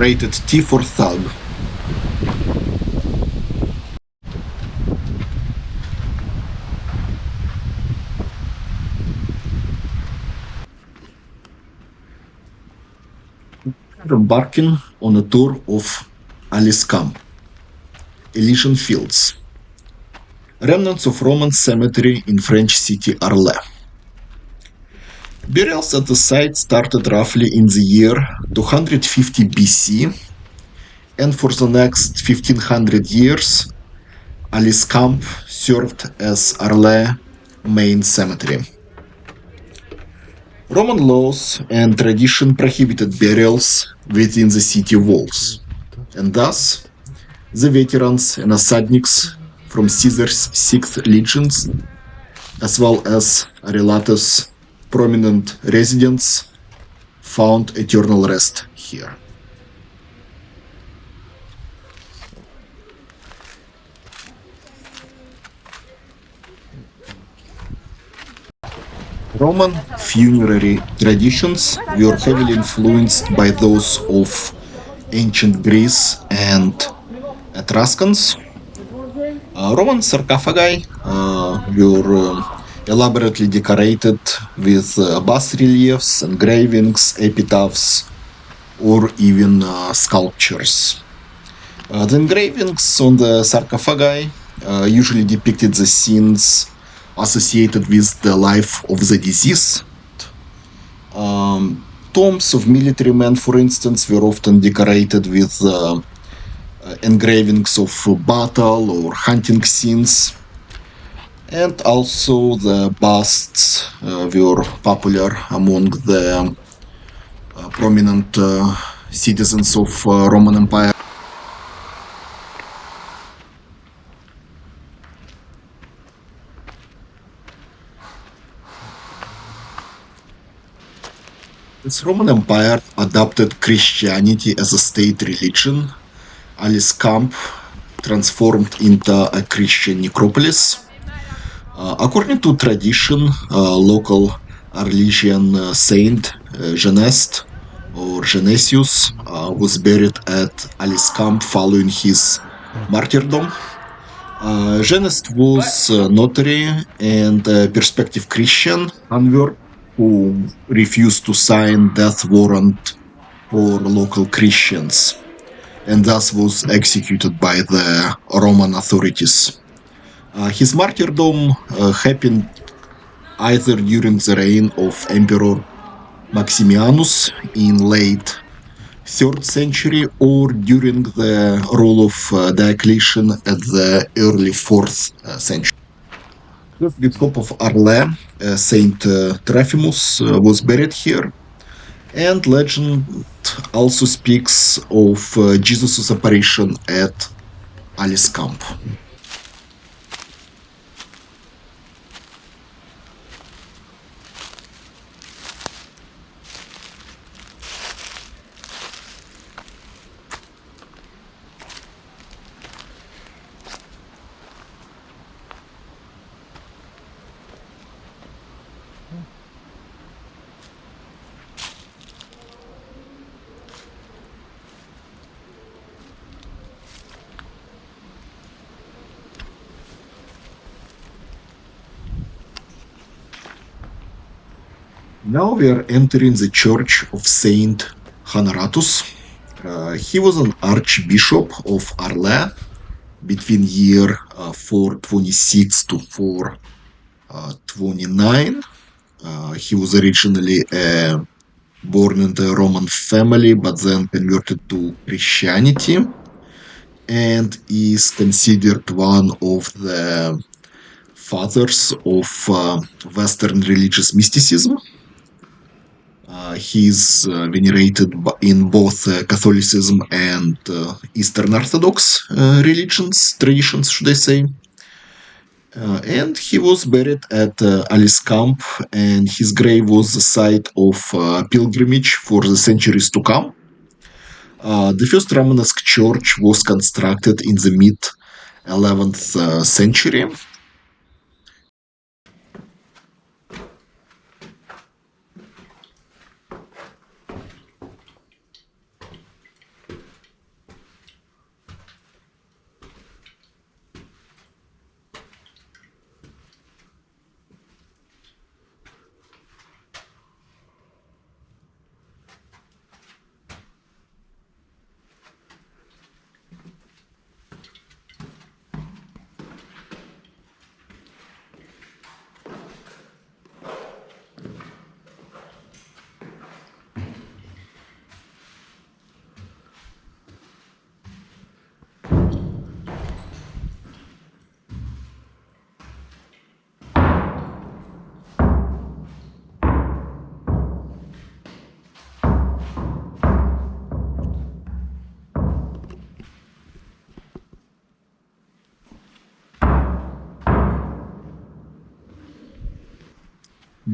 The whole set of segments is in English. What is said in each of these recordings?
rated T for thug. Embarking on a tour of Alyscamps, Elysian fields, remnants of Roman cemetery in French city Arles. Burials at the site started roughly in the year 250 BC, and for the next 1500 years, Alyscamps served as Arles' main cemetery. Roman laws and tradition prohibited burials within the city walls, and thus the veterans and assadniks from Caesar's sixth legions, as well as Arelatus' prominent residents, found eternal rest here. Roman funerary traditions were heavily influenced by those of ancient Greece and Etruscans. Roman sarcophagi were elaborately decorated with bas reliefs, engravings, epitaphs, or even sculptures. The engravings on the sarcophagi usually depicted the scenes associated with the life of the deceased. Tombs of military men, for instance, were often decorated with engravings of battle or hunting scenes. And also the busts were popular among the prominent citizens of Roman Empire. As Roman Empire adopted Christianity as a state religion, Alyscamps transformed into a Christian necropolis. According to tradition, local Arlesian saint Genest or Genesius was buried at Alyscamps following his martyrdom. Genest was a notary and a prospective Christian convert who refused to sign death warrant for local Christians and thus was executed by the Roman authorities. His martyrdom happened either during the reign of Emperor Maximianus in late 3rd century or during the rule of Diocletian at the early 4th century. The Bishop of Arles, Saint Trophimus, was buried here, and legend also speaks of Jesus' apparition at Alyscamps. Now we are entering the church of Saint Honoratus. He was an archbishop of Arles between year 426 to 429. He was originally born into a Roman family, but then converted to Christianity, and is considered one of the fathers of Western religious mysticism. He is venerated in both Catholicism and Eastern Orthodox traditions, should I say. And he was buried at Alyscamps, and his grave was the site of pilgrimage for the centuries to come. The first Romanesque church was constructed in the mid 11th century.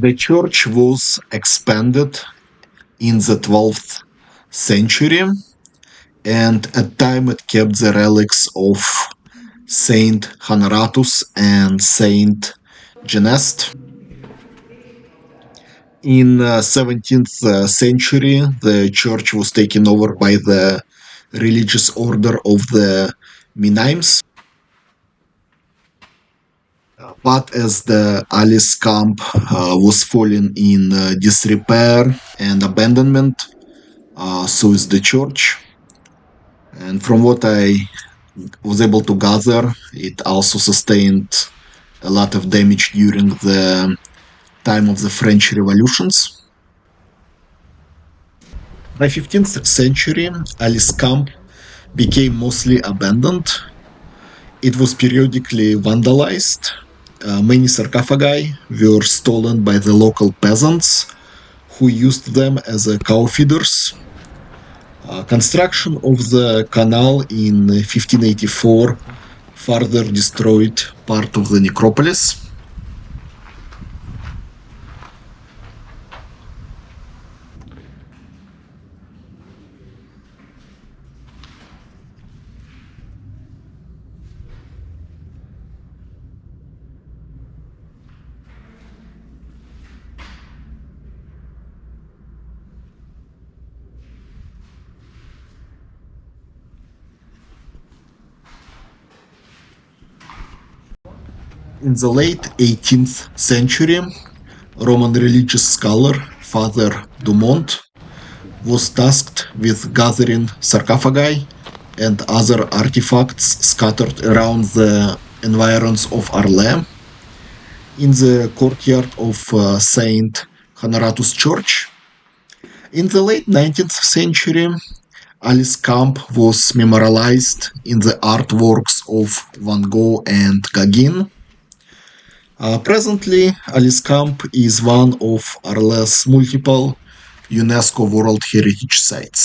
The church was expanded in the 12th century, and at time it kept the relics of Saint Honoratus and Saint Genest. In 17th century, the church was taken over by the religious order of the Minimes. But as the Alyscamps was falling in disrepair and abandonment, so is the church. And from what I was able to gather, it also sustained a lot of damage during the time of the French revolutions. By 15th century, Alyscamps became mostly abandoned. It was periodically vandalized. Many sarcophagi were stolen by the local peasants who used them as cow feeders. Construction of the canal in 1584 further destroyed part of the necropolis. In the late 18th century, Roman religious scholar Father Dumont was tasked with gathering sarcophagi and other artifacts scattered around the environs of Arles in the courtyard of Saint Honoratus Church. In the late 19th century, Alyscamps was memorialized in the artworks of Van Gogh and Gauguin. Presently, Alyscamps is one of Arles' multiple UNESCO World Heritage Sites.